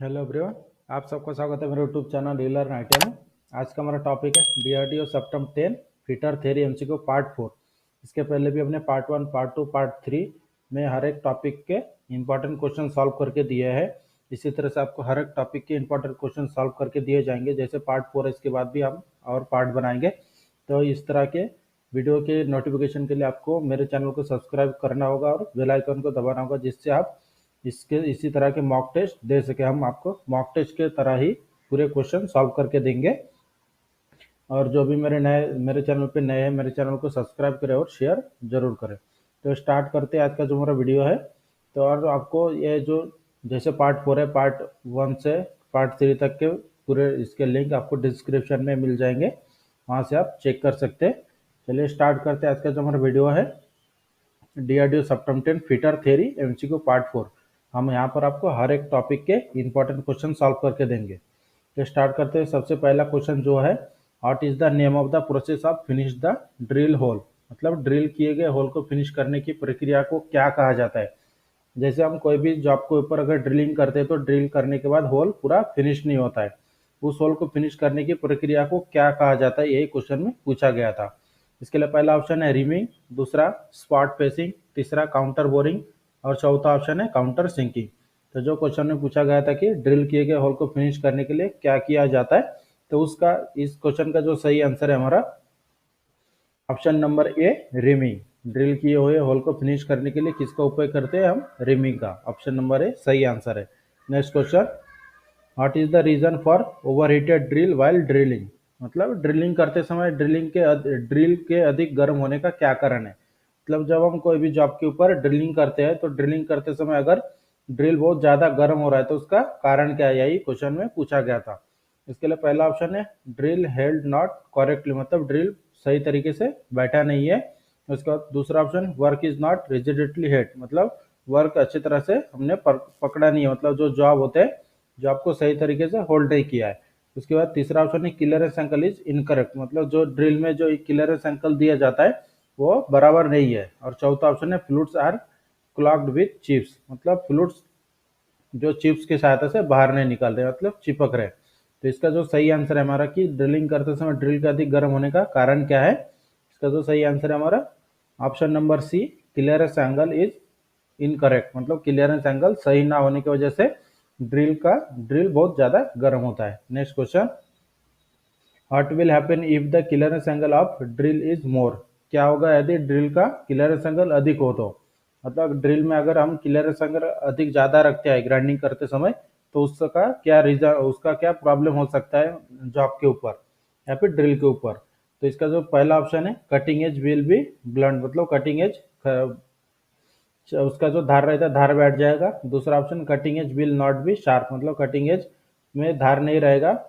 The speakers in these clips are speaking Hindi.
हेलो एवरीवन, आप सबका स्वागत है मेरे यूट्यूब चैनल रीलर नाइटिया में। आज का हमारा टॉपिक है DRDO septum 10 fitter theory MCQ part 4। इसके पहले भी हमने पार्ट 1, पार्ट 2, पार्ट 3 में हर एक टॉपिक के इंपॉर्टेंट क्वेश्चन सॉल्व करके दिए हैं। इसी तरह से आपको हर एक टॉपिक के इंपॉर्टेंट क्वेश्चन सॉल्व करके दिए जाएंगे। जैसे पार्ट 4 है, इसके बाद भी हम और पार्ट बनाएंगे। तो इस तरह के वीडियो के नोटिफिकेशन के लिए आपको मेरे चैनल को सब्सक्राइब करना होगा और बेल आइकन को दबाना होगा, जिससे आप इसी तरह के मॉक टेस्ट दे सके। हम आपको मॉक टेस्ट के तरह ही पूरे क्वेश्चन सॉल्व करके देंगे। और जो भी मेरे चैनल पे नए हैं, मेरे चैनल को सब्सक्राइब करें और शेयर जरूर करें। तो स्टार्ट करते हैं आज का जो हमारा वीडियो है। तो और आपको ये जो जैसे पार्ट 4 है, पार्ट 1 से पार्ट 3 तक के पूरे इसके लिंक आपको डिस्क्रिप्शन में मिल जाएंगे, वहाँ से आप चेक कर सकते हैं। चलिए स्टार्ट करते हैं आज का जो हमारा वीडियो है, DRDO septum 10 fitter theory MCQ part 4। हम यहाँ पर आपको हर एक टॉपिक के इंपॉर्टेंट क्वेश्चन सॉल्व करके देंगे। तो स्टार्ट करते हैं। सबसे पहला क्वेश्चन जो है, what is the name of the process of finish the drill hole. मतलब ड्रिल किए गए होल को फिनिश करने की प्रक्रिया को क्या कहा जाता है। जैसे हम कोई भी जॉब के ऊपर अगर ड्रिलिंग करते हैं तो ड्रिल करने के बाद होल पूरा फिनिश नहीं होता है। उस होल को फिनिश करने की प्रक्रिया को क्या कहा जाता है, यही क्वेश्चन में पूछा गया था। इसके लिए पहला ऑप्शन है रिमिंग, दूसरा स्पॉट पेसिंग, तीसरा काउंटर बोरिंग और चौथा ऑप्शन है काउंटर सिंकिंग। तो जो क्वेश्चन में पूछा गया था कि ड्रिल किए गए होल को फिनिश करने के लिए क्या किया जाता है, तो उसका इस क्वेश्चन का जो सही आंसर है हमारा ऑप्शन नंबर ए, रिमिंग। ड्रिल किए हुए होल को फिनिश करने के लिए किसका उपयोग करते हैं हम, रिमिंग का। ऑप्शन नंबर ए सही आंसर है। Next question, what is the reason for overheated drill while drilling. मतलब ड्रिलिंग करते समय ड्रिल के अधिक गर्म होने का क्या कारण है। मतलब जब हम कोई भी जॉब के ऊपर ड्रिलिंग करते हैं तो ड्रिलिंग करते समय अगर ड्रिल बहुत ज्यादा गर्म हो रहा है तो उसका कारण क्या है, यही क्वेश्चन में पूछा गया था। इसके लिए पहला ऑप्शन है ड्रिल हेल्ड नॉट करेक्टली, मतलब ड्रिल सही तरीके से बैठा नहीं है। उसके बाद दूसरा option work is not rigidly head, मतलब वर्क अच्छी तरह से हमने पकड़ा नहीं है, मतलब जो जॉब होते हैं जो आपको सही तरीके से होल्ड नहीं किया है। उसके बाद तीसरा ऑप्शन है क्लियरेंस एंगल इज इनकरेक्ट, मतलब जो ड्रिल में जो क्लियरेंस एंगल दिया जाता है वो बराबर नहीं है। और चौथा ऑप्शन है fluids are clogged with chips, मतलब फ्लूइड्स जो चिप्स की सहायता से बाहर नहीं निकल रहे, मतलब चिपक रहे। तो इसका जो सही आंसर है हमारा कि ड्रिलिंग करते समय ड्रिल का अधिक गर्म होने का कारण क्या है, इसका जो सही आंसर है हमारा option number C, clearance angle is incorrect, मतलब क्लियरेंस एंगल सही ना होने की वजह से ड्रिल बहुत ज्यादा गर्म होता है। Next question, what will happen if the clearance angle of drill is more. क्या होगा यदि ड्रिल का क्लियरेंस एंगल अधिक हो तो। मतलब ड्रिल में अगर हम क्लियरेंस एंगल अधिक ज्यादा रखते हैं ग्राइंडिंग करते समय, तो उसका क्या प्रॉब्लम हो सकता है जॉब के ऊपर या फिर ड्रिल के ऊपर। तो इसका जो पहला ऑप्शन है cutting edge will be blunt, मतलब कटिंग एज उसका जो धार रहता है धार बैठ जाएगा। दूसरा option cutting edge will not be sharp, मतलब कटिंग एज में धार नहीं रहेगा।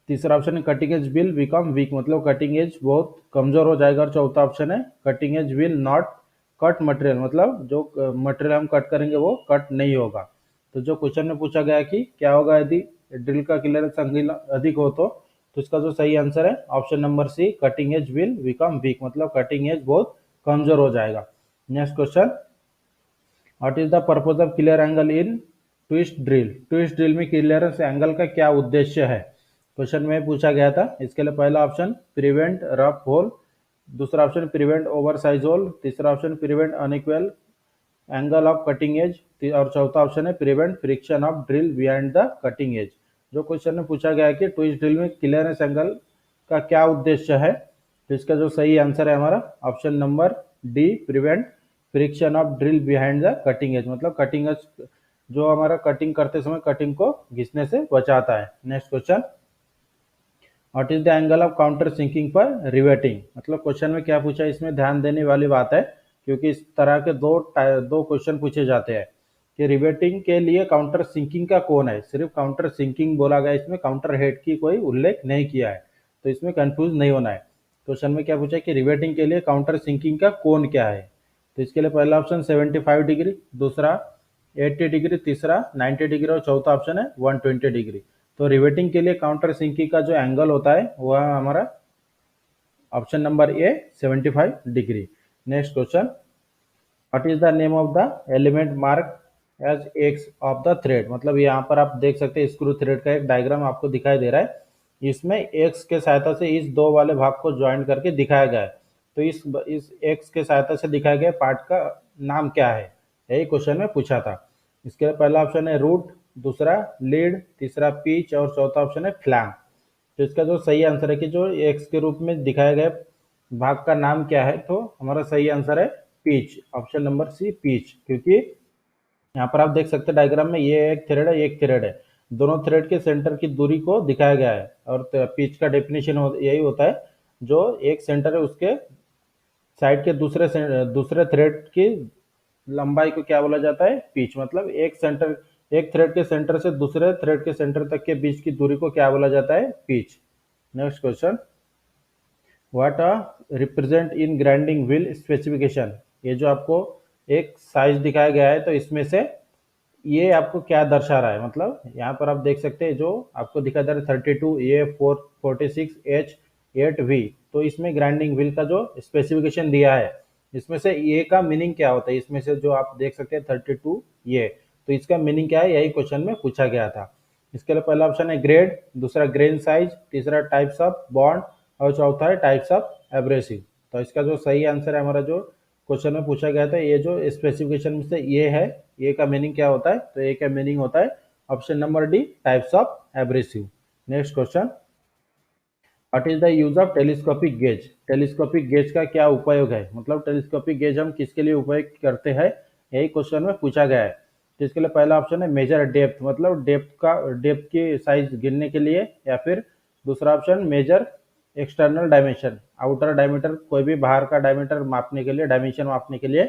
तीसरा ऑप्शन है cutting edge will become weak, मतलब कटिंग एज बहुत कमजोर हो जाएगा। और चौथा ऑप्शन है cutting edge will not cut material, मतलब जो मटेरियल हम कट करेंगे वो कट नहीं होगा। तो जो क्वेश्चन में पूछा गया कि क्या होगा यदि ड्रिल का क्लियरेंस अधिक हो तो इसका जो सही आंसर है option number C, cutting edge will become weak, मतलब कटिंग एज बहुत कमजोर हो जाएगा। Next question, what is the purpose of clear angle in twist drill. Twist drill में क्लियरेंस एंगल का क्या उद्देश्य है, क्वेश्चन में पूछा गया था। इसके लिए पहला ऑप्शन प्रिवेंट रफ होल, दूसरा option prevent over size hole, तीसरा option prevent unequal angle of cutting edge और चौथा ऑप्शन है prevent friction of drill behind the cutting edge. जो क्वेश्चन में पूछा गया है कि ट्विस्ट ड्रिल में क्लियरेंस एंगल का क्या उद्देश्य है, तो इसका जो सही आंसर है हमारा option number D, prevent friction of drill behind the cutting edge, मतलब कटिंग एज जो हमारा कटिंग करते समय कटिंग को घिसने से बचाता है। Next question, what is the angle of counter sinking पर रिवेटिंग। मतलब क्वेश्चन में क्या पूछा है, इसमें ध्यान देने वाली बात है, क्योंकि इस तरह के दो क्वेश्चन पूछे जाते हैं कि रिवेटिंग के लिए काउंटर सिंकिंग का कौन है। सिर्फ काउंटर सिंकिंग बोला गया, इसमें काउंटर हेड की कोई उल्लेख नहीं किया है, तो इसमें कंफ्यूज नहीं होना है। क्वेश्चन में क्या पूछा है कि रिवेटिंग के लिए काउंटर सिंकिंग का कौन क्या है। तो इसके लिए पहला ऑप्शन 75 डिग्री, दूसरा 80 डिग्री, तीसरा 90 डिग्री और चौथा ऑप्शन है 120 डिग्री। तो रिवेटिंग के लिए काउंटर सिंकिंग का जो एंगल होता है वह हमारा option number A 75 degree. Next question, what is the name of the element mark as X of the thread. मतलब यहाँ पर आप देख सकते हैं स्क्रू थ्रेड का एक डायग्राम आपको दिखाई दे रहा है, इसमें एक्स के सहायता से इस दो वाले भाग को ज्वाइन करके दिखाया गया है। तो इस एक्स के सहायता से दिखाया गया पार्ट का नाम क्या है, यही क्वेश्चन में पूछा था। इसके पहला ऑप्शन है रूट, दूसरा लीड, तीसरा पीच और चौथा ऑप्शन है फ्लैंक। तो इसका जो सही आंसर है कि जो एक्स के रूप में दिखाया गया भाग का नाम क्या है, तो हमारा सही आंसर है pitch, option number C pitch. क्योंकि यहाँ पर आप देख सकते हैं डायग्राम में ये एक थ्रेड है, एक थ्रेड है, दोनों थ्रेड के सेंटर की दूरी को दिखाया गया है। और पिच का डेफिनेशन यही होता है, जो एक सेंटर है उसके साइड के दूसरे थ्रेड की लंबाई को क्या बोला जाता है, पिच। मतलब एक थ्रेड के सेंटर से दूसरे थ्रेड के सेंटर तक के बीच की दूरी को क्या बोला जाता है, pitch. Next question, what represent in grinding wheel specification. ये जो आपको एक साइज दिखाया गया है, तो इसमें से ये आपको क्या दर्शा रहा है। मतलब यहाँ पर आप देख सकते हैं जो आपको दिखा दे रहा है 32A446H8V। तो इसमें ग्राइंडिंग व्हील का जो स्पेसिफिकेशन दिया है, इसमें से ए का मीनिंग क्या होता है, इसमें से जो आप देख सकते हैं 32A, तो इसका मीनिंग क्या है, यही क्वेश्चन में पूछा गया था। इसके लिए पहला ऑप्शन है ग्रेड, दूसरा ग्रेन साइज, तीसरा टाइप्स ऑफ बॉन्ड और चौथा है टाइप्स ऑफ एब्रेसिव। तो इसका जो सही आंसर है हमारा जो क्वेश्चन में पूछा गया था, ये जो स्पेसिफिकेशन में से ये है, ये का मीनिंग क्या होता है, तो ए का मीनिंग होता है option number D, types of abrasive. Next question, what is the use of telescopic gauge. Telescopic gauge का क्या उपयोग है, मतलब टेलीस्कोपिक गेज हम किसके लिए उपयोग करते हैं, यही क्वेश्चन में पूछा गया है। तो इसके लिए पहला ऑप्शन है मेजर डेप्थ, मतलब डेप्थ की साइज गिनने के लिए, या फिर दूसरा option measure external dimension, outer diameter, कोई भी बाहर का डायमीटर मापने के लिए, डायमेंशन मापने के लिए,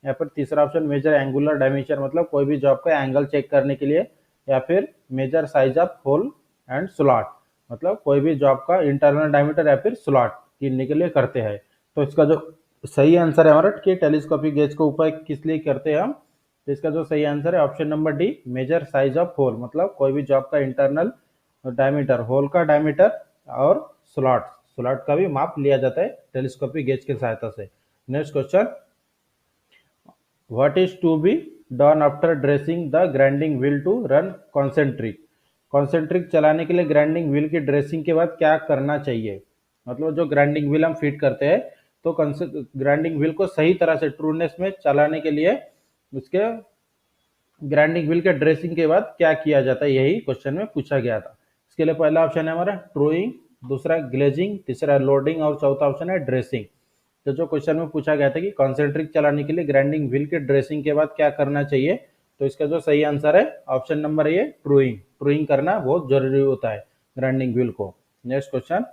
या फिर तीसरा ऑप्शन मेजर एंगुलर डायमेंशन, मतलब कोई भी जॉब का एंगल चेक करने के लिए, या फिर measure size of hole and slot, मतलब कोई भी जॉब का इंटरनल डायमीटर या फिर स्लॉट गिनने के लिए करते हैं। तो इसका जो सही आंसर है हमारा कि टेलीस्कोपिक गेज का उपयोग किस लिए करते हैं हम, तो इसका जो सही आंसर है option number D, measure size of hole, मतलब कोई भी जॉब का इंटरनल डायमीटर, होल का डायमीटर और स्लॉट स्लॉट का भी माप लिया जाता है टेलीस्कोपिक गेज की सहायता से। Next question, what is to be done after dressing the grinding wheel to run concentric. Concentric चलाने के लिए ग्राइंडिंग व्हील की ड्रेसिंग के बाद क्या करना चाहिए। मतलब जो ग्राइंडिंग व्हील हम फिट करते हैं, तो ग्राइंडिंग व्हील को सही तरह से ट्रूनेस में चलाने के लिए उसके ग्राइंडिंग व्हील के ड्रेसिंग के बाद क्या किया जाता है, यही क्वेश्चन में पूछा गया था। इसके लिए पहला ऑप्शन है हमारा ट्रूइंग, दूसरा ग्लेजिंग, तीसरा लोडिंग और चौथा ऑप्शन है ड्रेसिंग। तो जो क्वेश्चन में पूछा गया था कि कॉन्सेंट्रिक चलाने के लिए ग्राइंडिंग व्हील के ड्रेसिंग के बाद क्या करना चाहिए, तो इसका जो सही आंसर है ऑप्शन नंबर ए, ट्रूइंग। ट्रूइंग करना बहुत जरूरी होता है ग्राइंडिंग व्हील को। Next question,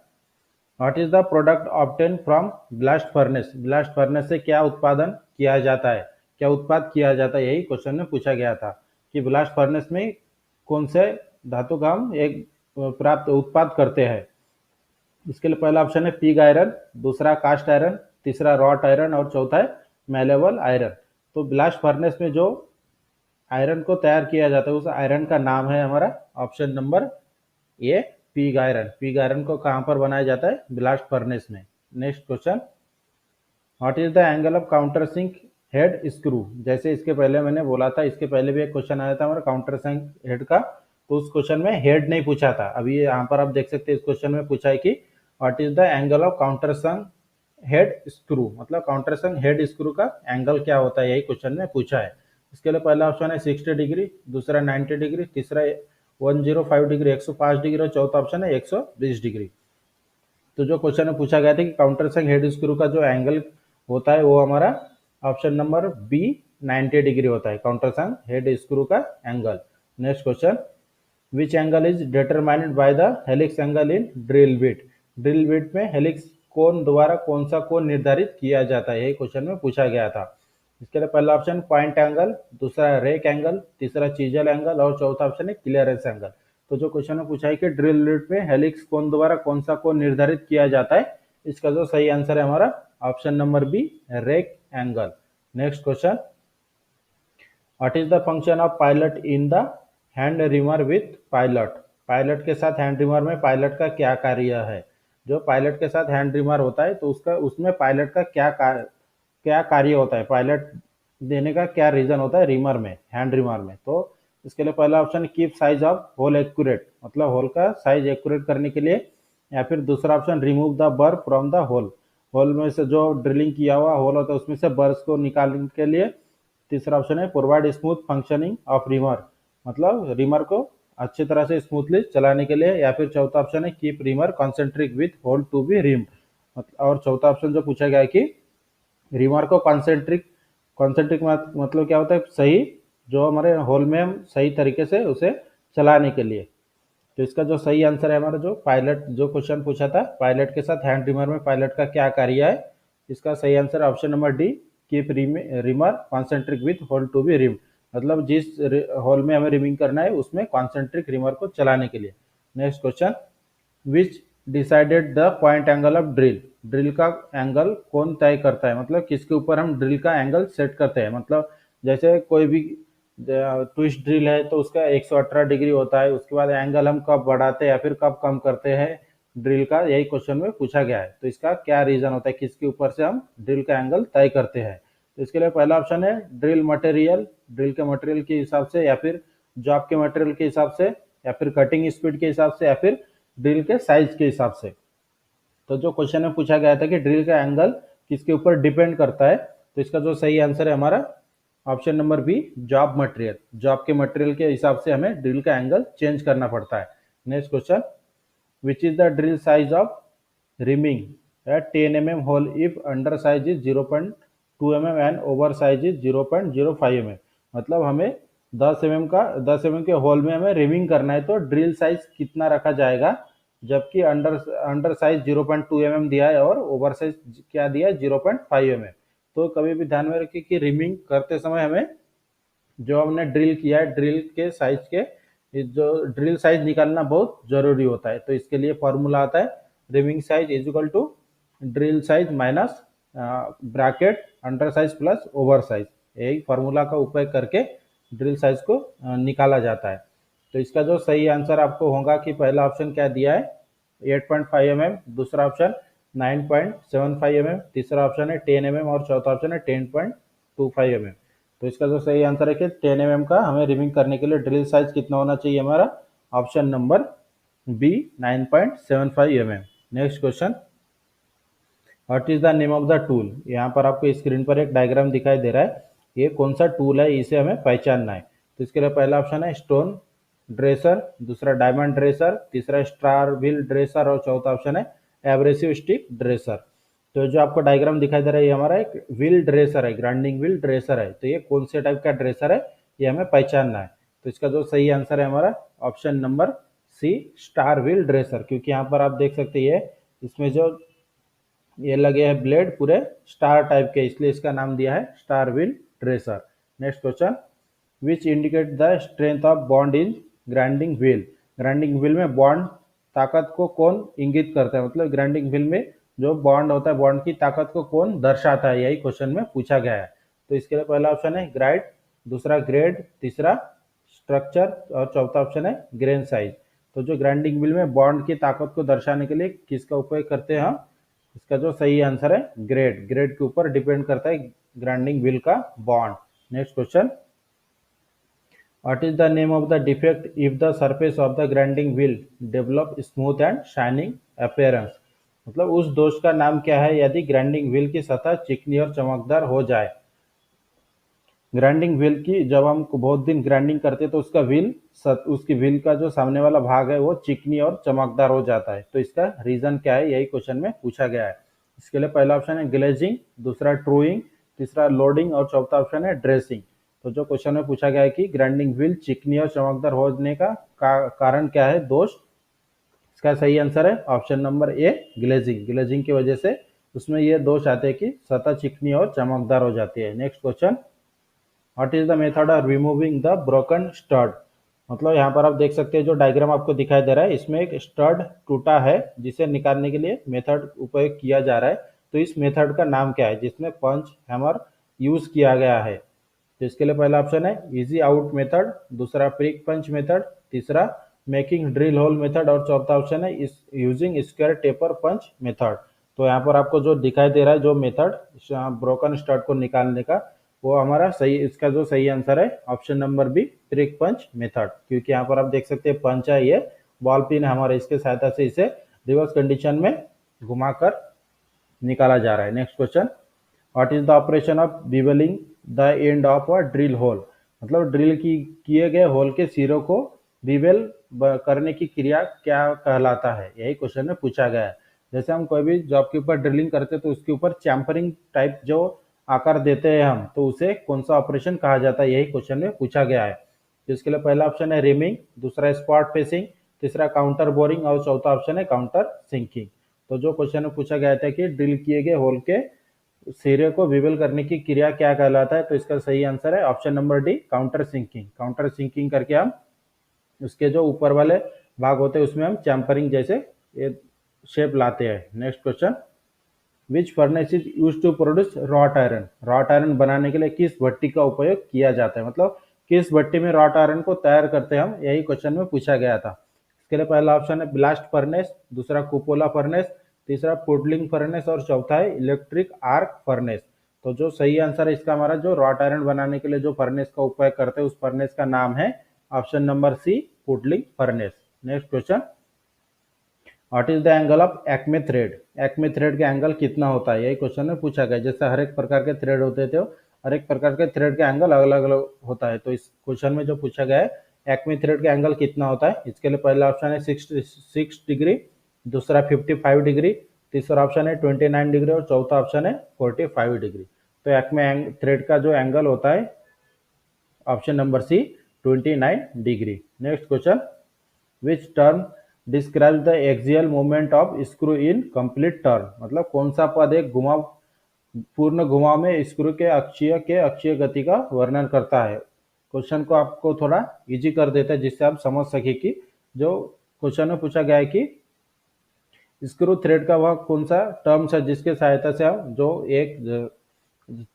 what is the product obtain from blast furnace. Blast furnace से क्या उत्पादन किया जाता है, क्या उत्पाद किया जाता है, यही क्वेश्चन में पूछा गया था कि ब्लास्ट फर्नेस में कौन से धातु का हम एक प्राप्त उत्पाद करते हैं। इसके लिए पहला ऑप्शन है पिग आयरन, दूसरा कास्ट आयरन, तीसरा रॉट आयरन और चौथा है मेलेबल आयरन। तो ब्लास्ट फर्नेस में जो आयरन को तैयार किया जाता है, उस आयरन का नाम है हमारा option number A, pig iron. Pig iron को कहाँ पर बनाया जाता है, ब्लास्ट फर्नेस में। Next question, what is the angle of counter sink head screw. जैसे इसके पहले मैंने बोला था, इसके पहले भी एक क्वेश्चन आया था हमारा काउंटर सिंक हेड का, तो उस क्वेश्चन में हेड नहीं पूछा था। अभी यहाँ पर आप देख सकते हैं इस क्वेश्चन में पूछा है कि what is the angle of counter sunk head screw, मतलब काउंटर संक हेड स्क्रू का एंगल क्या होता है, यही क्वेश्चन में पूछा है। इसके लिए पहला ऑप्शन है 60 डिग्री, दूसरा 90 डिग्री, तीसरा 105 डिग्री 105 डिग्री और चौथा ऑप्शन है 120 डिग्री। तो जो क्वेश्चन में पूछा गया था कि काउंटर संक हेड स्क्रू का जो एंगल होता है, वो हमारा ऑप्शन नंबर बी 90 डिग्री होता है, काउंटर संक हेड स्क्रू का angle. Next question, which angle is determined by the helix angle in drill bit. Drill bit में हेलिक्स कोण द्वारा कौन सा कोण निर्धारित किया जाता है, यही क्वेश्चन में पूछा गया था। इसके लिए पहला ऑप्शन पॉइंट एंगल, दूसरा रेक एंगल, तीसरा चीजल एंगल और चौथा ऑप्शन है क्लियरेंस एंगल। तो जो क्वेश्चन में पूछा है कि ड्रिल बिट में हेलिक्स कोण द्वारा कौन सा कोण निर्धारित किया जाता है, इसका जो सही आंसर है हमारा option number B, rake angle. Next question, what is the function of pilot in the hand reamer with pilot. Pilot के साथ हैंड रिमर में पायलट का क्या कार्य है। जो पायलट के साथ हैंड रिमर होता है, तो उसमें पायलट का क्या कार्य होता है। पायलट देने का क्या रीजन होता है रिमर में, हैंड रिमर में? तो इसके लिए पहला ऑप्शन है keep size of hole accurate, मतलब होल का साइज एक्यूरेट करने के लिए। या फिर दूसरा option remove the burr from the hole, hole में से जो ड्रिलिंग किया हुआ होल होता है उसमें से बर्स को निकालने के लिए। तीसरा ऑप्शन है provide smooth functioning of reamer, मतलब रिमर को अच्छी तरह से स्मूथली चलाने के लिए। या फिर चौथा ऑप्शन है keep reamer concentric with hole to be reamed, और चौथा ऑप्शन जो पूछा गया है कि रिमर को कॉन्सेंट्रिक, कॉन्सेंट्रिक मतलब क्या होता है, सही जो हमारे होल में हम सही तरीके से उसे चलाने के लिए। तो इसका जो सही आंसर है हमारा, जो पायलट जो क्वेश्चन पूछा था पायलट के साथ हैंड रिमर में पायलट का क्या कार्य है, इसका सही answer option number D, keep reamer concentric with hole to be ream, मतलब जिस होल में हमें रिमिंग करना है उसमें कॉन्सेंट्रिक रिमर को चलाने के लिए। Next question, which decided the point angle of drill, drill का एंगल कौन तय करता है, मतलब किसके ऊपर हम ड्रिल का एंगल सेट करते हैं। मतलब जैसे कोई भी ट्विस्ट ड्रिल है तो उसका 118 डिग्री होता है, उसके बाद एंगल हम कब बढ़ाते हैं या फिर कब कम करते हैं ड्रिल का, यही क्वेश्चन में पूछा गया है। तो इसका क्या रीजन होता है, किसके ऊपर से हम ड्रिल का एंगल तय करते हैं? तो इसके लिए पहला ऑप्शन है ड्रिल मटेरियल, ड्रिल के मटेरियल के हिसाब से, या फिर जॉब के मटेरियल के हिसाब से, या फिर कटिंग स्पीड के हिसाब से, या फिर ड्रिल के साइज के हिसाब से। तो जो क्वेश्चन में पूछा गया था कि ड्रिल का एंगल किसके ऊपर डिपेंड करता है, तो इसका जो सही आंसर है हमारा option number B, job material, job के मटेरियल के हिसाब से हमें ड्रिल का एंगल चेंज करना पड़ता है। Next question, which is the drill size of reaming at 10 mm hole if under size is 0.2 mm and over size is 0.05 mm, मतलब हमें 10 mm का 10 mm के होल में हमें रिमिंग करना है तो ड्रिल साइज कितना रखा जाएगा, जबकि अंडर अंडर साइज 0.2 mm दिया है और ओवर साइज क्या दिया है 0.5 mm। तो कभी भी ध्यान में रखिए कि रिमिंग करते समय हमें जो हमने ड्रिल किया है ड्रिल के साइज के जो ड्रिल साइज निकालना बहुत जरूरी होता है। तो इसके लिए फॉर्मूला आता है reaming size is equal to drill size minus bracket under size plus over size, यही फॉर्मूला का उपयोग करके ड्रिल साइज को निकाला जाता है। तो इसका जो सही आंसर आपको होगा कि पहला ऑप्शन क्या दिया है 8.5 mm, दूसरा ऑप्शन 9.75 mm, तीसरा ऑप्शन है 10 mm और चौथा ऑप्शन है 10.25 mm। तो इसका जो सही आंसर है कि 10 mm का हमें रिमिंग करने के लिए ड्रिल साइज कितना होना चाहिए हमारा, option number B 9.75 mm। Next question, what is the name of the tool, यहाँ पर आपको स्क्रीन पर एक डायग्राम दिखाई दे रहा है, ये कौन सा टूल है इसे हमें पहचानना है। तो इसके लिए पहला ऑप्शन है स्टोन ड्रेसर, दूसरा डायमंड ड्रेसर, तीसरा स्टार व्हील ड्रेसर और चौथा ऑप्शन है एब्रेसिव स्टिक ड्रेसर। तो जो आपको डायग्राम दिखाई दे रहा है ये हमारा एक व्हील ड्रेसर है, ग्राइंडिंग व्हील ड्रेसर है। तो ये कौन से टाइप का ड्रेसर है ये हमें पहचानना है। तो इसका जो सही आंसर है हमारा option number C, star wheel dresser, क्योंकि यहाँ पर आप देख सकते हैं इसमें जो ये लगे हैं ब्लेड पूरे स्टार टाइप के, इसलिए इसका नाम दिया है star wheel dresser. Next question, which indicate the strength of bond in grinding wheel, grinding wheel में बॉन्ड ताकत को कौन इंगित करता है, मतलब ग्राइंडिंग व्हील में जो बॉन्ड होता है बॉन्ड की ताकत को कौन दर्शाता है, यही क्वेश्चन में पूछा गया है। तो इसके लिए पहला ऑप्शन है ग्राइड, दूसरा ग्रेड, तीसरा स्ट्रक्चर और चौथा ऑप्शन है ग्रेन साइज। तो जो ग्राइंडिंग व्हील में बॉन्ड की ताकत को दर्शाने के लिए किसका उपयोग करते हैं हम, इसका जो सही आंसर है ग्रेड, ग्रेड के ऊपर डिपेंड करता है ग्राइंडिंग व्हील का bond. Next question, what is the name of the defect if the surface of the grinding wheel develop smooth and shining appearance, मतलब उस दोष का नाम क्या है यदि ग्राइंडिंग व्हील की सतह चिकनी और चमकदार हो जाए। ग्राइंडिंग व्हील की जब हम बहुत दिन ग्राइंडिंग करते हैं तो उसका व्हील उसकी व्हील का जो सामने वाला भाग है वो चिकनी और चमकदार हो जाता है। तो इसका रीजन क्या है, यही क्वेश्चन में पूछा गया है। इसके लिए पहला ऑप्शन है ग्लेजिंग, दूसरा ट्रूइंग, तीसरा लोडिंग और चौथा ऑप्शन है ड्रेसिंग। तो जो क्वेश्चन में पूछा गया है कि ग्राइंडिंग व्हील चिकनी और चमकदार होने का कारण क्या है, दोष, इसका सही आंसर है ऑप्शन नंबर ए, ग्लेजिंग, ग्लेजिंग की वजह से उसमें ये दोष आते हैं कि सतह चिकनी और चमकदार हो जाती है। Next question, what is the method of removing the broken stud, मतलब यहाँ पर आप देख सकते हैं जो डायग्राम आपको दिखाई दे रहा है इसमें एक स्टड टूटा है जिसे निकालने के लिए मेथड उपयोग किया जा रहा है। तो इस मेथड का नाम क्या है जिसमें पंच हैमर यूज किया गया है। तो इसके लिए पहला ऑप्शन है इजी आउट मेथड, दूसरा प्रिक पंच मेथड, तीसरा मेकिंग ड्रिल होल मेथड और चौथा ऑप्शन है इस यूजिंग स्क्वायर टेपर पंच मेथड। तो यहाँ पर आपको जो दिखाई दे रहा है जो मेथड ब्रोकन स्टड को निकालने का, वो हमारा सही, इसका जो सही आंसर है ऑप्शन नंबर बी, ट्रिक पंच मेथड, क्योंकि यहाँ पर आप देख सकते हैं पंच है, ये बॉल पिन है हमारे, इसके सहायता से इसे रिवर्स कंडीशन में घुमाकर निकाला जा रहा है। Next question, what is the operation of bevelling the end of a drill hole, मतलब ड्रिल की किए गए होल के सिरों को बिवेल करने की क्रिया क्या कहलाता है, यही क्वेश्चन में पूछा गया है। जैसे हम कोई भी जॉब के ऊपर ड्रिलिंग करते हैं तो उसके ऊपर चैम्परिंग टाइप जो आकार देते हैं हम, तो उसे कौन सा ऑपरेशन कहा जाता है, यही क्वेश्चन में पूछा गया है। तो इसके लिए पहला ऑप्शन है रिमिंग, दूसरा स्पॉट पेसिंग, तीसरा काउंटर बोरिंग और चौथा ऑप्शन है काउंटर सिंकिंग। तो जो क्वेश्चन में पूछा गया था कि ड्रिल किए गए होल के सिरे को विवेल करने की क्रिया क्या कहलाता है, तो इसका सही आंसर है option number D, counter sinking. Counter sinking करके हम उसके जो ऊपर वाले भाग होते हैं उसमें हम चैम्परिंग जैसे ये शेप लाते हैं। Next question, which furnace is use to produce wrought iron, wrought iron बनाने के लिए किस भट्टी का उपयोग किया जाता है, मतलब किस भट्टी में रॉट आयरन को तैयार करते हैं हम, यही क्वेश्चन में पूछा गया था। इसके लिए पहला ऑप्शन है ब्लास्ट फर्नेस, दूसरा कुपोला फर्नेस, तीसरा पुडलिंग फर्नेस और चौथा है इलेक्ट्रिक आर्क फर्नेस। तो जो सही आंसर है इसका हमारा, जो रॉट आयरन बनाने के लिए जो फर्नेस का उपयोग करते हैं उस फर्नेस का नाम है option number C, puddling furnace. Next question, what is the angle of acme thread, acme thread का एंगल कितना होता है, यही क्वेश्चन में पूछा गया। जैसे हर एक प्रकार के थ्रेड होते थे, हर एक प्रकार के थ्रेड का एंगल अलग अलग होता है, तो इस क्वेश्चन में जो पूछा गया है एक्मे थ्रेड का एंगल कितना होता है, इसके लिए पहला ऑप्शन है 6 डिग्री, दूसरा 55 डिग्री, तीसरा ऑप्शन है 29 डिग्री और चौथा ऑप्शन है 45 डिग्री। तो एक्मे थ्रेड का जो एंगल होता है option number C, 29 degree. Next question, which term describe the axial movement of screw in complete turn, मतलब कौन सा पद एक घुमाव, पूर्ण घुमाव में स्क्रू के अक्षीय गति का वर्णन करता है। क्वेश्चन को आपको थोड़ा इजी कर देता है जिससे आप समझ सके कि जो क्वेश्चन में पूछा गया है कि स्क्रू थ्रेड का वह कौन सा टर्म्स है जिसके सहायता से हम जो एक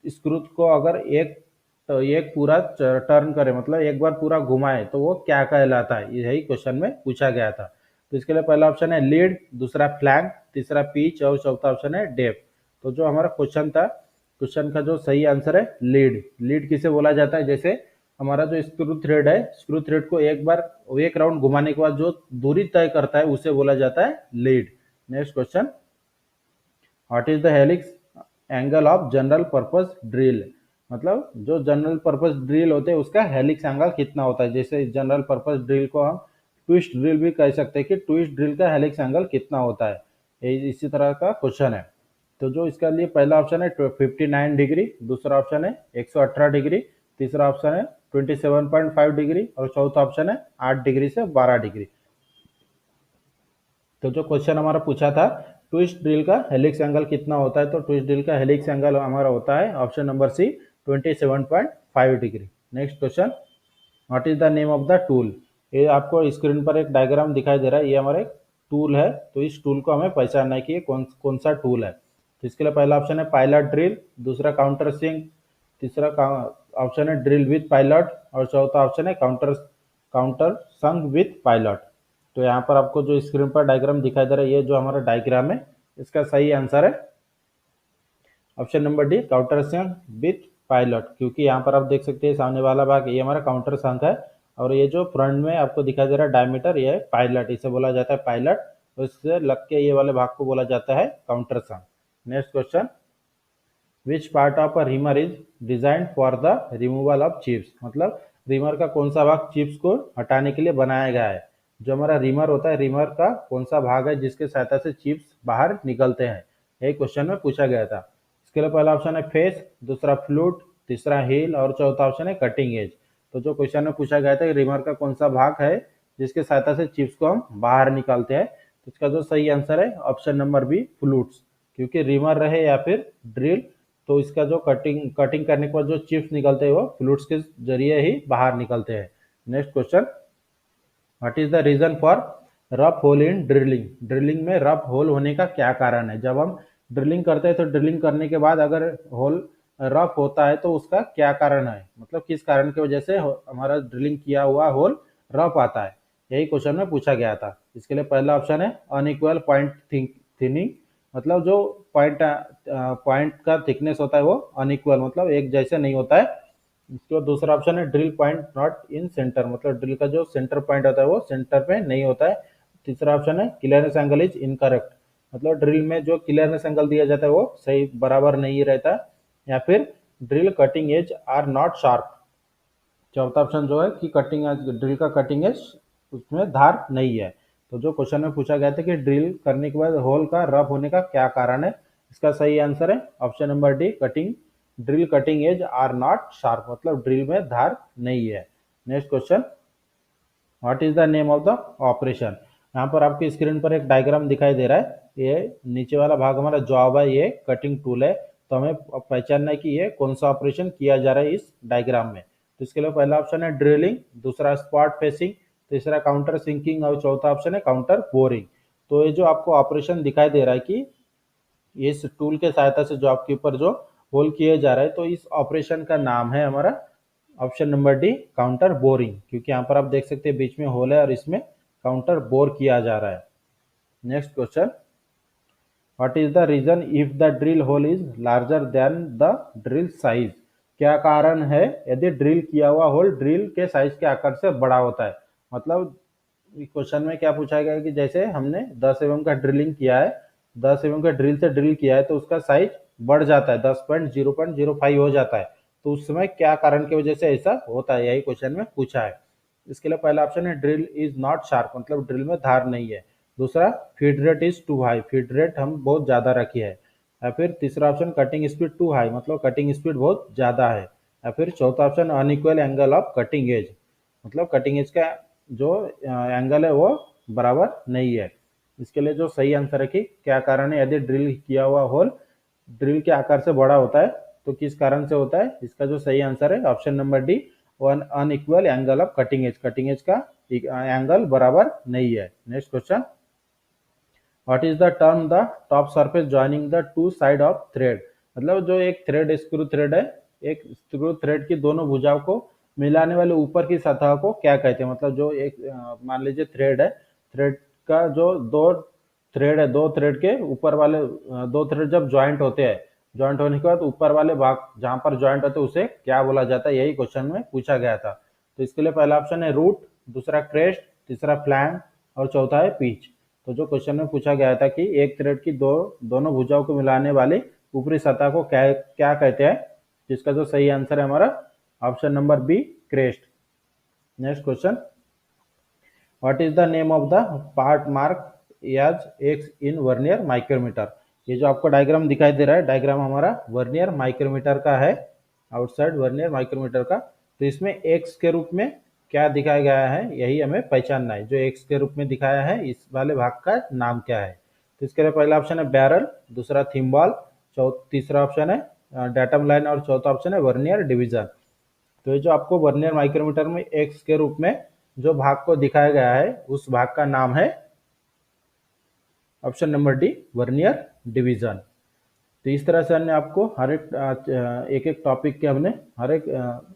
स्क्रू को अगर एक पूरा टर्न करे, मतलब एक बार पूरा घुमाए, तो वो क्या कहलाता है, यही क्वेश्चन में पूछा गया था। तो इसके लिए पहला ऑप्शन है लीड, दूसरा फ्लैंक, तीसरा पीच और चौथा ऑप्शन है डेप। तो जो हमारा क्वेश्चन था, क्वेश्चन का जो सही आंसर है लीड। लीड किसे बोला जाता है, जैसे हमारा जो स्क्रू थ्रेड है, स्क्रू थ्रेड को एक राउंड घुमाने के बाद जो दूरी तय करता है उसे बोला जाता है lead. Next question, what is the helix angle of general purpose drill, मतलब जो जनरल पर्पस ड्रिल होते हैं उसका हेलिक्स एंगल कितना होता है। जैसे जनरल पर्पस ड्रिल को हम ट्विस्ट ड्रिल भी कह सकते हैं कि ट्विस्ट ड्रिल का हेलिक्स एंगल कितना होता है, इसी तरह का क्वेश्चन है। तो जो इसका लिए पहला ऑप्शन है 59 डिग्री, दूसरा ऑप्शन है 118 डिग्री, तीसरा ऑप्शन है 27.5 डिग्री और चौथा ऑप्शन है 8 डिग्री से 12 डिग्री। तो जो क्वेश्चन हमारा पूछा था ट्विस्ट ड्रिल का हेलिक्स एंगल कितना होता है, तो ट्विस्ट ड्रिल का हेलिक्स एंगल हमारा होता है option number C, 27.5 degree. Next question, what is the name of the tool, ये आपको स्क्रीन पर एक डायग्राम दिखाई दे रहा है, ये हमारा एक टूल है, तो इस टूल को हमें पहचानना है कि कौन सा टूल है। तो इसके लिए पहला ऑप्शन है पायलट ड्रिल, दूसरा काउंटर सिंक, तीसरा ऑप्शन है ड्रिल विथ पायलट और चौथा ऑप्शन है काउंटर संक विथ पायलट। तो यहाँ पर आपको जो स्क्रीन पर डायग्राम दिखाई दे रहा है, ये जो हमारा डायग्राम है इसका सही आंसर है option number D, counter sunk with pilot, क्योंकि यहाँ पर आप देख सकते हैं सामने वाला भाग ये हमारा काउंटर संक है और ये जो फ्रंट में आपको दिखाई दे रहा है डायमीटर, ये है पायलट, इसे बोला जाता है पायलट, तो इससे लग के ये वाले भाग को बोला जाता है counter sunk. Next question, which part of a reamer is design for the removal of chips, मतलब रिमर का कौन सा भाग चिप्स को हटाने के लिए बनाया गया है। जो हमारा रिमर होता है, रिमर का कौन सा भाग है जिसके सहायता से चिप्स बाहर निकलते हैं, यही क्वेश्चन में पूछा गया था। इसके लिए पहला ऑप्शन है फेस, दूसरा फ्लूट, तीसरा हील और चौथा ऑप्शन है कटिंग एज। तो जो क्वेश्चन में पूछा गया था कि रिमर का कौन सा भाग है जिसके सहायता से चिप्स को हम बाहर निकालते हैं, तो इसका जो सही आंसर है ऑप्शन नंबर बी, फ्लूट्स, क्योंकि रिमर रहे या फिर ड्रिल, तो इसका जो कटिंग करने के बाद जो चिप्स निकलते हैं वो फ्लूट्स के जरिए ही बाहर निकलते हैं। Next question, what is the reason for rough hole in drilling, drilling में रफ होल होने का क्या कारण है। जब हम ड्रिलिंग करते हैं तो ड्रिलिंग करने के बाद अगर होल रफ होता है तो उसका क्या कारण है, मतलब किस कारण की वजह से हमारा ड्रिलिंग किया हुआ होल रफ आता है, यही क्वेश्चन में पूछा गया था। इसके लिए पहला ऑप्शन है अनइक्वल पॉइंट थिनिंग, मतलब जो पॉइंट का थिकनेस होता है वो अनइक्वल, मतलब एक जैसे नहीं होता है। इसके बाद दूसरा ऑप्शन है drill point not in centre, मतलब ड्रिल का जो सेंटर पॉइंट होता है वो सेंटर पे नहीं होता है। तीसरा ऑप्शन है क्लियरेंस एंगल इज इनकरेक्ट, मतलब ड्रिल में जो क्लियरेंस एंगल दिया जाता है वो सही बराबर नहीं रहता। या फिर drill cutting edge are not sharp. चौथा ऑप्शन जो है कि कटिंग एज, ड्रिल का कटिंग एज उसमें धार नहीं है। तो जो क्वेश्चन में पूछा गया था कि ड्रिल करने के बाद होल का रफ होने का क्या कारण है, इसका सही आंसर है option number D, cutting drill cutting edge are not sharp, मतलब ड्रिल में धार नहीं है। Next question, what is the name of the operation. यहाँ पर आपकी स्क्रीन पर एक डायग्राम दिखाई दे रहा है, ये नीचे वाला भाग हमारा जॉब है, ये कटिंग टूल है। तो हमें पहचानना है कि ये कौन सा ऑपरेशन किया जा रहा है इस डायग्राम में। तो इसके लिए पहला ऑप्शन है ड्रिलिंग, दूसरा स्पॉट फेसिंग, तीसरा काउंटर सिंकिंग और चौथा ऑप्शन है काउंटर बोरिंग। तो ये जो आपको ऑपरेशन दिखाई दे रहा है कि इस टूल के सहायता से जो आपके ऊपर जो होल किए जा रहा है, तो इस ऑपरेशन का नाम है हमारा option number D, counter boring, क्योंकि यहाँ पर आप देख सकते हैं बीच में होल है और इसमें काउंटर बोर किया जा रहा है। Next question, what is the reason if the drill hole is larger than the drill size. क्या कारण है यदि ड्रिल किया हुआ होल ड्रिल के साइज के आकार से बड़ा होता है। मतलब क्वेश्चन में क्या पूछा गया है कि जैसे हमने 10 एम का ड्रिलिंग किया है, 10 एम का ड्रिल से ड्रिल किया है तो उसका साइज बढ़ जाता है, 10.0.05 हो जाता है। तो उस समय क्या कारण की वजह से ऐसा होता है, यही क्वेश्चन में पूछा है। इसके लिए पहला ऑप्शन है ड्रिल इज नॉट शार्प, मतलब ड्रिल में धार नहीं है। दूसरा, feed rate is too high, feed rate हम बहुत ज्यादा रखी है। या फिर तीसरा option, cutting speed too high, मतलब कटिंग स्पीड बहुत ज्यादा है। या फिर चौथा option, unequal angle of cutting edge, मतलब कटिंग एज का जो एंगल है वो बराबर नहीं है। इसके लिए जो सही आंसर है कि क्या कारण है यदि ड्रिल किया हुआ होल ड्रिल के आकार से बड़ा होता है तो किस कारण से होता है, इसका जो सही आंसर है option number D, one unequal angle of cutting edge का एंगल बराबर नहीं है। Next question, what is the term the top surface joining the two side of thread, मतलब जो एक थ्रेड स्क्रू थ्रेड है, एक स्क्रू थ्रेड की दोनों भुजाओं को मिलाने वाले ऊपर की सतह को क्या कहते हैं। मतलब जो एक मान लीजिए थ्रेड है, थ्रेड का जो दो थ्रेड है, दो थ्रेड के ऊपर वाले दो थ्रेड जब ज्वाइंट होते हैं, ज्वाइंट होने के बाद ऊपर वाले भाग जहां पर ज्वाइंट होते हैं उसे क्या बोला जाता है, यही क्वेश्चन में पूछा गया था। तो इसके लिए पहला ऑप्शन है रूट, दूसरा क्रेस्ट, तीसरा फ्लैंक और चौथा है पीच। तो जो क्वेश्चन में पूछा गया था कि एक थ्रेड की दोनों भुजाओं को मिलाने वाली ऊपरी सतह को क्या क्या कहते हैं, जिसका जो सही आंसर है हमारा option number B, crest. Next question, what is the name of the part mark as X in vernier micrometer. ये जो आपको डायग्राम दिखाई दे रहा है, डायग्राम हमारा वर्नियर माइक्रोमीटर का है, आउटसाइड वर्नियर माइक्रोमीटर का। तो इसमें एक्स के रूप में क्या दिखाया गया है, यही हमें पहचानना है। जो एक्स के रूप में दिखाया है इस वाले भाग का नाम क्या है। तो इसके लिए पहला ऑप्शन है बैरल, दूसरा थिम्बॉल, तीसरा ऑप्शन है डाटम लाइन और चौथा ऑप्शन है वर्नियर डिवीजन। तो ये जो आपको वर्नियर माइक्रोमीटर में एक्स के रूप में जो भाग को दिखाया गया है उस भाग का नाम है option number D, vernier division. तो इस तरह से हमने आपको हर एक एक टॉपिक के हमने हर एक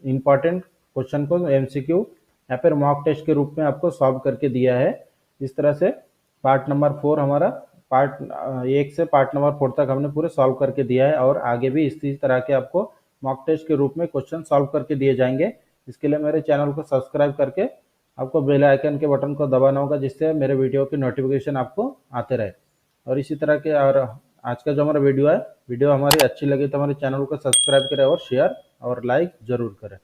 इम्पॉर्टेंट क्वेश्चन को एमसीक्यू या फिर मॉक टेस्ट के रूप में आपको सॉल्व करके दिया है। इस तरह से पार्ट नंबर 4 हमारा पार्ट 1 से पार्ट नंबर 4 तक हमने पूरे सॉल्व करके दिया है, और आगे भी इसी तरह के आपको मॉक टेस्ट के रूप में क्वेश्चन सॉल्व करके दिए जाएंगे। इसके लिए मेरे चैनल को सब्सक्राइब करके आपको बेल आइकन के बटन को दबाना होगा, जिससे मेरे वीडियो की नोटिफिकेशन आपको आते रहे। और इसी तरह के, और आज का जो हमारा वीडियो है, वीडियो हमारी अच्छी लगी तो हमारे चैनल को सब्सक्राइब करें और शेयर और लाइक जरूर करें।